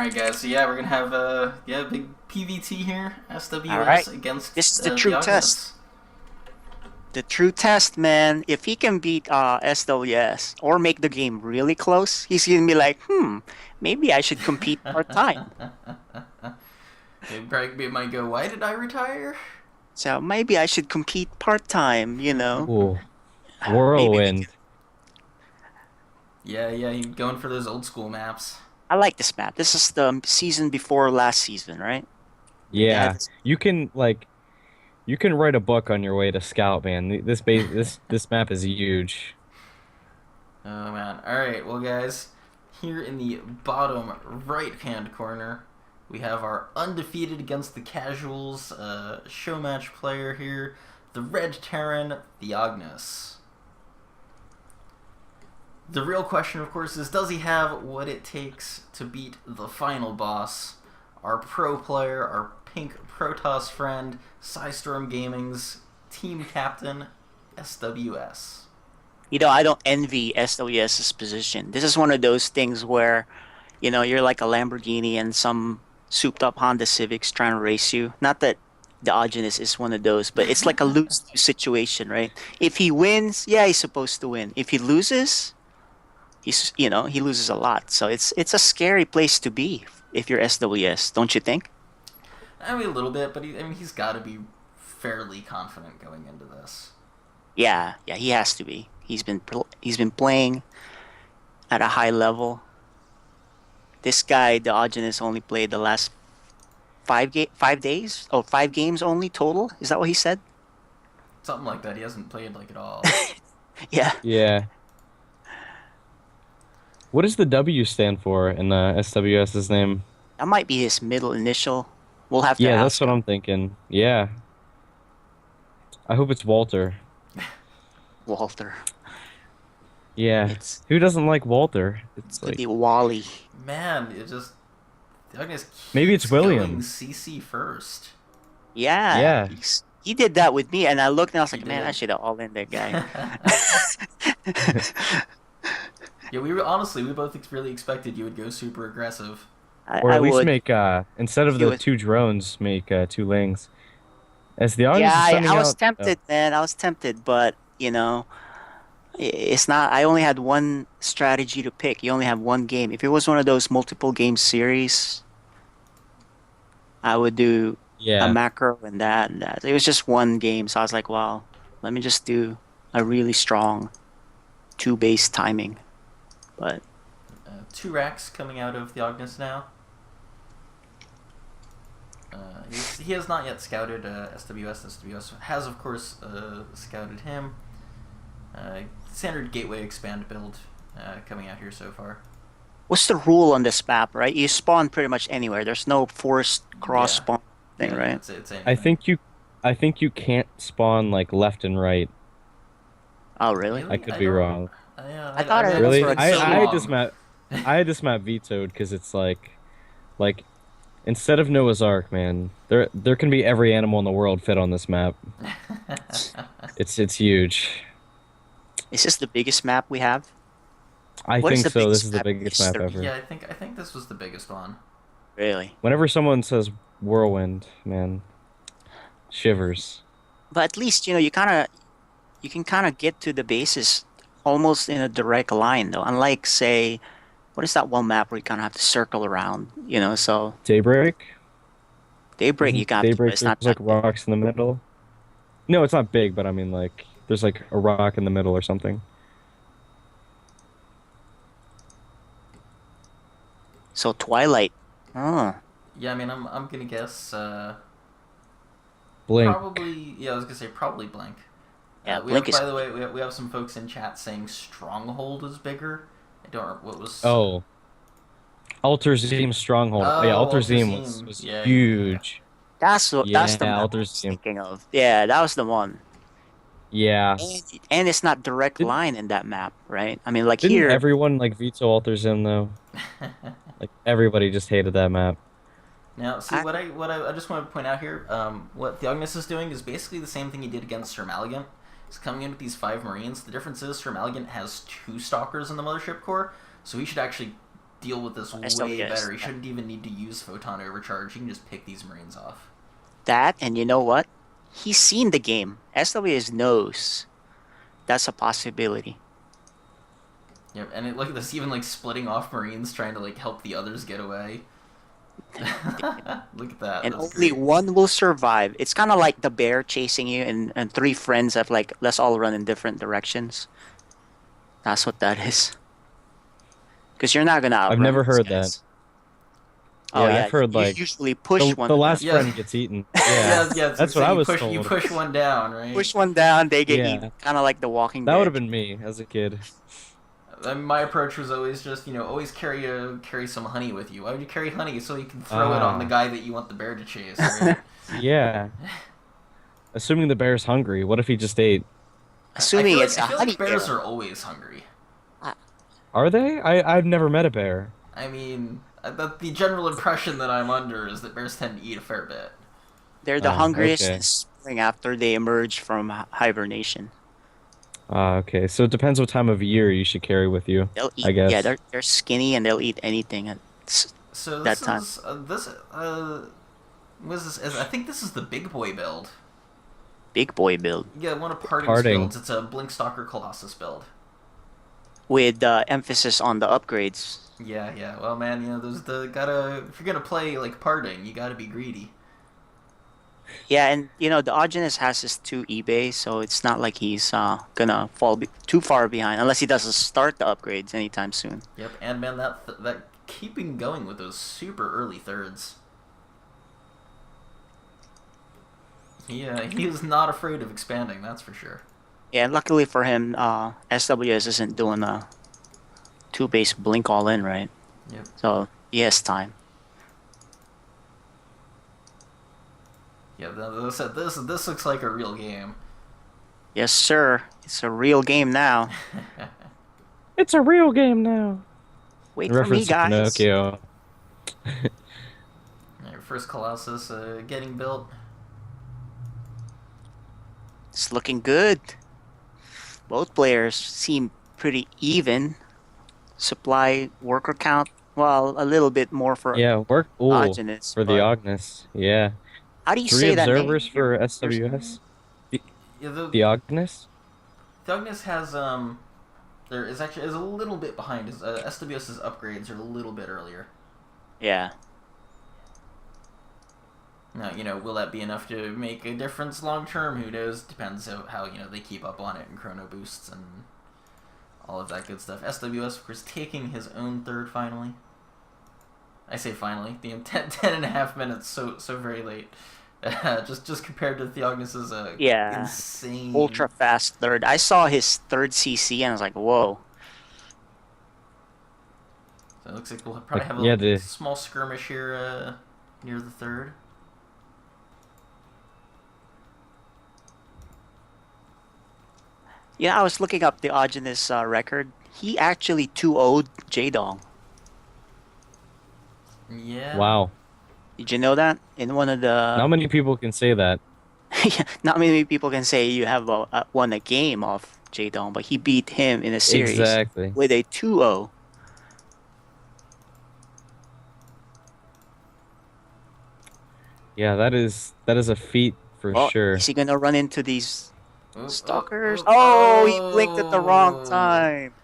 Alright guys, so yeah, we're gonna have big PVT here, All SWS right. against This is the true test. Theognis. The true test, man. If he can beat SWS or make the game really close, he's gonna be like, maybe I should compete part-time. It might go, why did I retire? So maybe I should compete part-time. Ooh, Maybe we can. whirlwind. Yeah, you going for those old school maps. I like this map. This is the season before last season, right? They had Yeah, this. you can write a book on your way to Scout, man. This map is huge. Oh man. Alright, well guys, here in the bottom right hand corner, we have our undefeated against the casuals Showmatch player here, the Red Terran, Theognis. The real question, of course, is does he have what it takes to beat the final boss? Our pro player, our pink Protoss friend, PSIStorm Gaming's team captain, sWs. I don't envy SWS's position. This is one of those things where, you're like a Lamborghini and some souped-up Honda Civic's trying to race you. Not that Theognis is one of those, but it's like a lose-lose situation, right? If he wins, yeah, he's supposed to win. If he loses, he loses a lot. So it's a scary place to be if you're SWS, don't you think? I mean, a little bit, but he's got to be fairly confident going into this. Yeah, he has to be. He's been playing at a high level. This guy, Diogenes, only played the last 5 days? Oh, 5 games only total? Is that what he said? Something like that. He hasn't played like at all. Yeah. Yeah. What does the W stand for in SWS's name? That might be his middle initial. We'll have to Yeah, that's ask what him. I'm thinking. Yeah. I hope it's Walter. Walter. Yeah. It's Who doesn't like Walter? it's It's gonna like be Wally. Man, it just Theognis maybe it's keeps going William. CC first. Yeah, Yeah. he did that with me, and I looked and I was He like, man, I did. should have all in that guy. Yeah, we both really expected you would go super aggressive. Or I at least would make instead if of he the was. two drones, make two lings. As the Yeah, audience is I sending was out tempted, man. I was tempted, but it's not. I only had one strategy to pick. You only have one game. If it was one of those multiple game series, I would do a yeah. macro and that and that. It was just one game, so I was like, well, let me just do a really strong two base timing. But Two racks coming out of Theognis now. He has not yet scouted SWS. SWS has, of course, scouted him. Standard gateway expand build coming out here so far. what's the rule on this map, right? You spawn pretty much anywhere. There's no forced cross Yeah, spawn thing, yeah, right? it's I anything. think you I think you can't spawn like left and right. Oh, really? I Really, could I be don't. wrong. Yeah, I thought I I mean, remember Really? a it's so I had this long. map I had this map vetoed because it's like instead of Noah's Ark, man, there can be every animal in the world fit on this map. It's huge. Is this the biggest map we have? I What is think the so. This biggest is the map in biggest map history? ever. Yeah, I think this was the biggest one. Really? Whenever someone says whirlwind, man, shivers. But at least, you can kind of get to the bases almost in a direct line, though. Unlike, say, what is that one map where you kind of have to circle around, So Daybreak? Daybreak, you Isn't got to, but Daybreak it's there's not like that big. rocks in the middle? No, it's not big, but I mean like there's like a rock in the middle or something. So Twilight. Oh, Yeah, I mean, I'm gonna guess Blink. probably. Yeah, I was gonna say probably blank. yeah, We Blink have, is. by the way, we have some folks in chat saying Stronghold is bigger. I don't. What was? Oh, Alter Zim Stronghold. Oh, yeah, Oh, Alter Alter Zim was Seam. was Yeah. huge. That's Yeah, the map I Alter was Zim. thinking of. Yeah, that was the one. Yeah. And it's not direct Didn't line in that map, right? I mean, like didn't here. everyone like veto Alter Zim though? Like everybody just hated that map. Now, see I, what I just want to point out here. What Theognis is doing is basically the same thing he did against Sir Malignant. He's coming in with these 5 Marines. The difference is Sir Malignant has 2 Stalkers in the Mothership Core, so he should actually deal with this way SWS, better. He shouldn't even need to use Photon Overcharge. He can just pick these Marines off. That, and you know what? He's seen the game. SWS knows that's a possibility. Yep, and look at this, even like splitting off Marines trying to like help the others get away. Look at that. And That's only great. one will survive. It's kind of like the bear chasing you, and three friends have like, let's all run in different directions. That's what that is. Because you're not gonna outrun I've never these heard guys. that. Oh Yeah, yeah, I've heard you like usually push one the of last them. Yeah. friend gets eaten. Yeah, Yeah, yeah. that's what I was You told. push one down, right? Push one down, they get Yeah. eaten. Kind of like The Walking That would Dead. have been me as a kid. My approach was always just, always carry some honey with you. Why would you carry honey? So you can throw it on the guy that you want the bear to chase, right? Yeah. Assuming the bear's hungry, what if he just ate? Assuming it's a I feel honey like bears bear. are always hungry. Are they? I've never met a bear. I mean, the general impression that I'm under is that bears tend to eat a fair bit. They're the hungriest okay. in spring after they emerge from hibernation. Okay. So it depends what time of year you should carry with you. They'll eat. I guess. Yeah, they're skinny and they'll eat anything at So that this time. was this? I think this is the big boy build. Big boy build Yeah, one of Parting's Parting. builds. It's a Blinkstalker Colossus build. with emphasis on the upgrades. Yeah. Well, man, if you're gonna play like Parting, you gotta be greedy. Yeah, and the Theognis has his 2 eBay, so it's not like he's gonna fall too far behind unless he doesn't start the upgrades anytime soon. Yep, and man, that keeping going with those super early thirds. He is not afraid of expanding, that's for sure. Yeah, and luckily for him, SWS isn't doing a 2-base blink all in, right? Yep. So he has time. Yeah, this looks like a real game. Yes, sir. It's a real game now. It's a real game now. Wait for me, Reference to guys. Pinocchio. Alright, first Colossus getting built. It's looking good. Both players seem pretty even. Supply worker count, well, a little bit more for Yeah, work. Ooh, Theognis, for the but Theognis. Yeah. how do you 3 say that name? observers for SWS. Yeah, the Theognis. Theognis has there is a little bit behind. His SWS's upgrades are a little bit earlier. Yeah. Now, will that be enough to make a difference long term? Who knows? Depends how they keep up on it and chrono boosts and all of that good stuff. SWS, of course, taking his own third finally. I say finally. The 10.5 minutes, so very late. Just compared to Theognis's insane Ultra fast third. I saw his third CC and I was like, whoa. So it looks like we'll probably have a small skirmish here near the third. Yeah, I was looking up the Theognis record. He actually 2-0'd J-Dong. Yeah. Wow. Did you know that? In one of the... Not many people can say that. Not many people can say you have won a game off J-Dong, but he beat him in a series Exactly. with a 2-0. Yeah, that is a feat for sure. Is he gonna run into these stalkers? Oh, He blinked at the wrong time.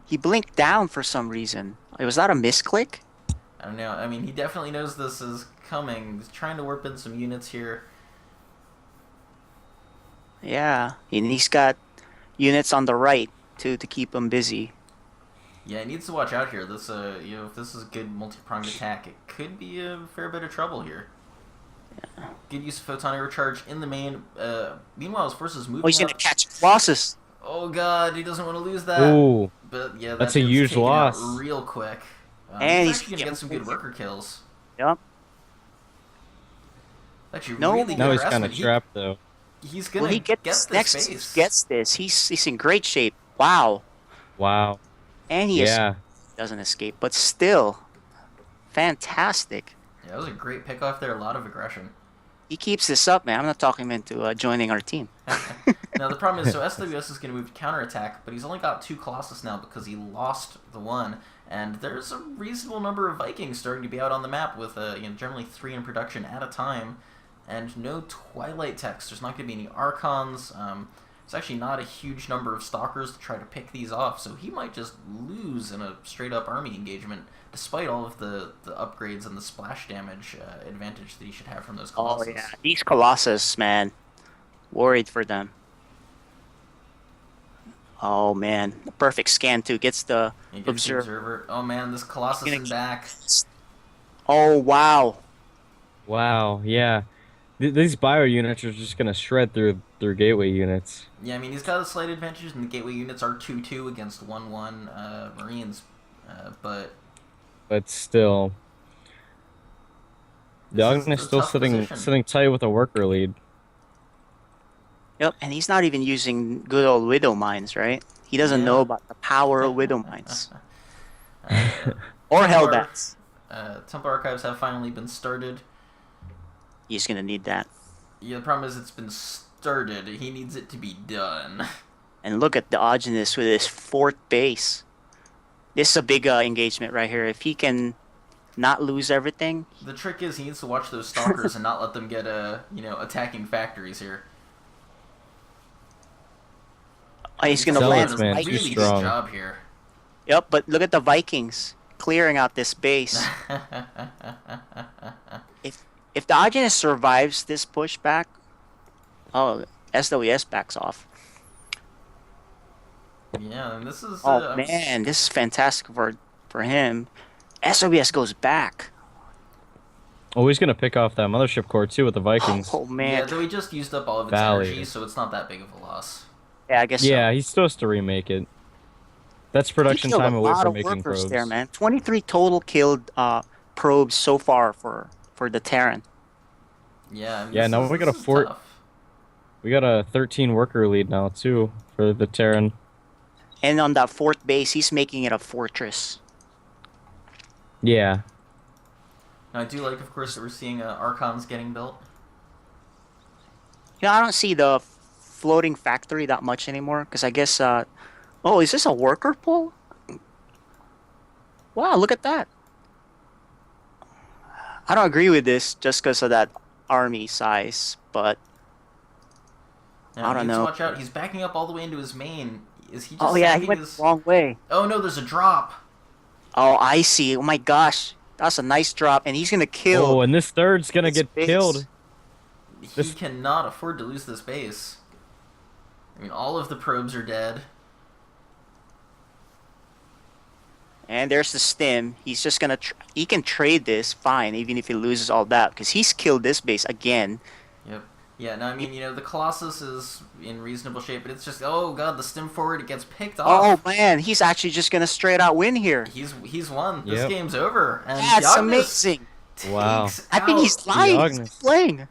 He blinked down for some reason. Was that a misclick? I don't know. I mean, he definitely knows this is coming. He's trying to warp in some units here. Yeah, and he's got units on the right to keep him busy. Yeah, he needs to watch out here. This, if this is a good multi-pronged attack, it could be a fair bit of trouble here. Yeah. Good use of photon recharge in the main. Meanwhile, his forces moving. Oh, he's gonna catch losses. Oh God, he doesn't want to lose that. Ooh. But yeah, that's a huge loss. Real quick. And he's actually gonna get some good worker kills. Yep. Actually, really good now he's harassment. kind of trapped though. He's gonna get this next. space. Gets this. He's in great shape. Wow. Wow. And he doesn't escape, but still, fantastic. Yeah, that was a great pickoff there. A lot of aggression. He keeps this up, man. I'm not talking him into joining our team. Now the problem is, so SWS is going to move to counterattack, but he's only got 2 Colossus now because he lost the one, And there's a reasonable number of Vikings starting to be out on the map with generally 3 in production at a time, and no Twilight text. There's not going to be any Archons. It's actually not a huge number of Stalkers to try to pick these off, so he might just lose in a straight-up army engagement, despite all of the upgrades and the splash damage advantage that he should have from those Colossus. Oh yeah, these Colossus, man, worried for them. Oh man, the perfect scan too. Gets the He gets the observer. observer. Oh man, this Colossus is back. Oh wow. Wow, yeah. These bio units are just gonna shred through gateway units. Yeah, I mean, he's got a slight advantage, and the gateway units are 2-2 against 1-1 Marines, but Still, this Theognis is a still tough sitting position. tight with a worker lead. Yep, and he's not even using good old Widow Mines, right? He doesn't know Yeah. about the power of Widow Mines. Uh, Or Templar- Hellbats. Templar Archives have finally been started. He's gonna need that. Yeah, the problem is it's been started. He needs it to be done. And look at Theognis with his 4th base. This is a big engagement right here. If he can not lose everything. The trick is he needs to watch those Stalkers and not let them get attacking factories here. He's gonna Zealots, land. man, Right? too Really strong. good job here. Yep, but look at the Vikings clearing out this base. If Theognis survives this pushback, oh, sWs backs off. Yeah, and this is... Oh man, this is fantastic for him. sWs goes back. Oh, he's gonna pick off that mothership core too with the Vikings. Oh Yeah, man. though he just used up all of its Valley. energy, so it's not that big of a loss. Yeah, I guess Yeah, so. he's supposed to remake it. That's He production killed time a away lot from of making workers probes. there, man. 23 total killed probes so far for the Terran. Yeah, I mean, Yeah, this now is, we got this a is fort- tough. We got a 13 worker lead now too for the Terran. And on that 4th base, he's making it a fortress. Yeah. Now, I do like, of course, that we're seeing Archons getting built. You know, I don't see the floating factory that much anymore because I guess. Oh, is this a worker pool? Wow, look at that. I don't agree with this just because of that army size, but Now, I don't he needs to know. watch out. He's backing up all the way into his main. Is he just oh yeah, he sapping went his... the wrong way. Oh no, there's a drop. Oh, I see. Oh my gosh, that's a nice drop, and he's gonna kill. Oh, and this third's gonna this get base. killed. He This- cannot afford to lose this base. I mean, all of the probes are dead. And there's the stem. He's just gonna. He can trade this fine, even if he loses all that, because he's killed this base again. Yep. Yeah, no, I mean, the Colossus is in reasonable shape, but it's just, oh god, the stem forward, it gets picked off. Oh man, he's actually just gonna straight out win here. He's won. This Yep. game's over. And That's Theognis amazing. Wow. takes I think out- he's lying. He's Theognis. playing.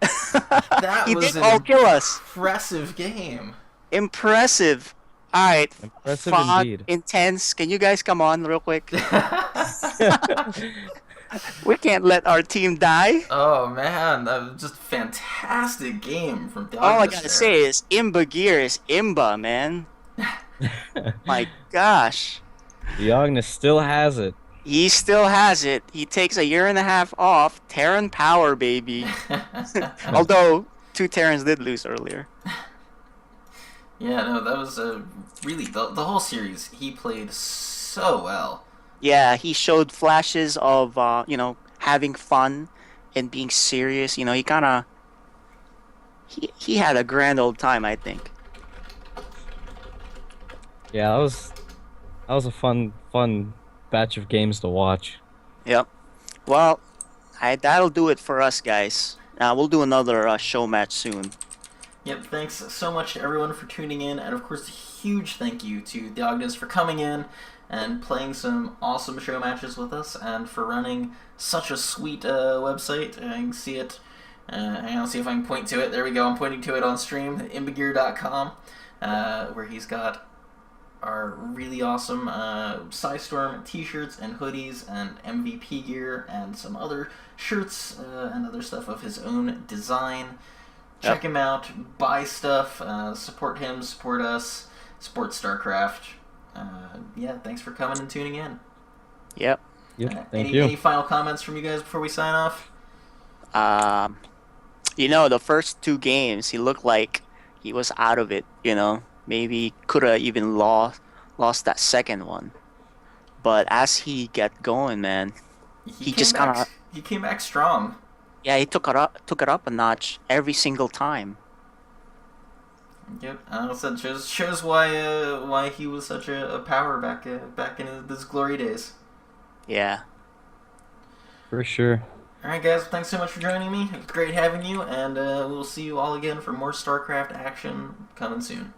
That he was did an all kill us. impressive game. Impressive. All right. Impressive Fun, indeed. intense. Can you guys come on real quick? We can't let our team die. Oh man, that was just a fantastic game from Theognis. All I gotta there. say is Imba gear is Imba, man. My gosh. Theognis still has it. He still has it. He takes a year and a half off. Terran power, baby. Although 2 Terrans did lose earlier. Yeah, no, that was really the whole series. He played so well. Yeah, he showed flashes of having fun and being serious. You know, he kind of he had a grand old time, I think. Yeah, that was a fun batch of games to watch. Yep. Well, that'll do it for us, guys. We'll do another show match soon. Yep, thanks so much to everyone for tuning in, and of course a huge thank you to Theognis for coming in and playing some awesome show matches with us, and for running such a sweet website. I can see it. Hang on, see if I can point to it. There we go, I'm pointing to it on stream, imbagear.com, where he's got our really awesome PSIStorm t-shirts and hoodies and MVP gear and some other shirts and other stuff of his own design. Check him out, buy stuff, support him, support us, support StarCraft, Yeah, thanks for coming and tuning in. Yep. Yep. Thank you. Any final comments from you guys before we sign off? The first two games, he looked like he was out of it. Maybe could have even lost that second one. But as he get going, man, he came just kind of back. He came back strong. yeah, he took it up a notch every single time. Yep, I said shows why he was such a power back in his glory days. Yeah. For sure. All right, guys, thanks so much for joining me. It was great having you, and we'll see you all again for more StarCraft action coming soon.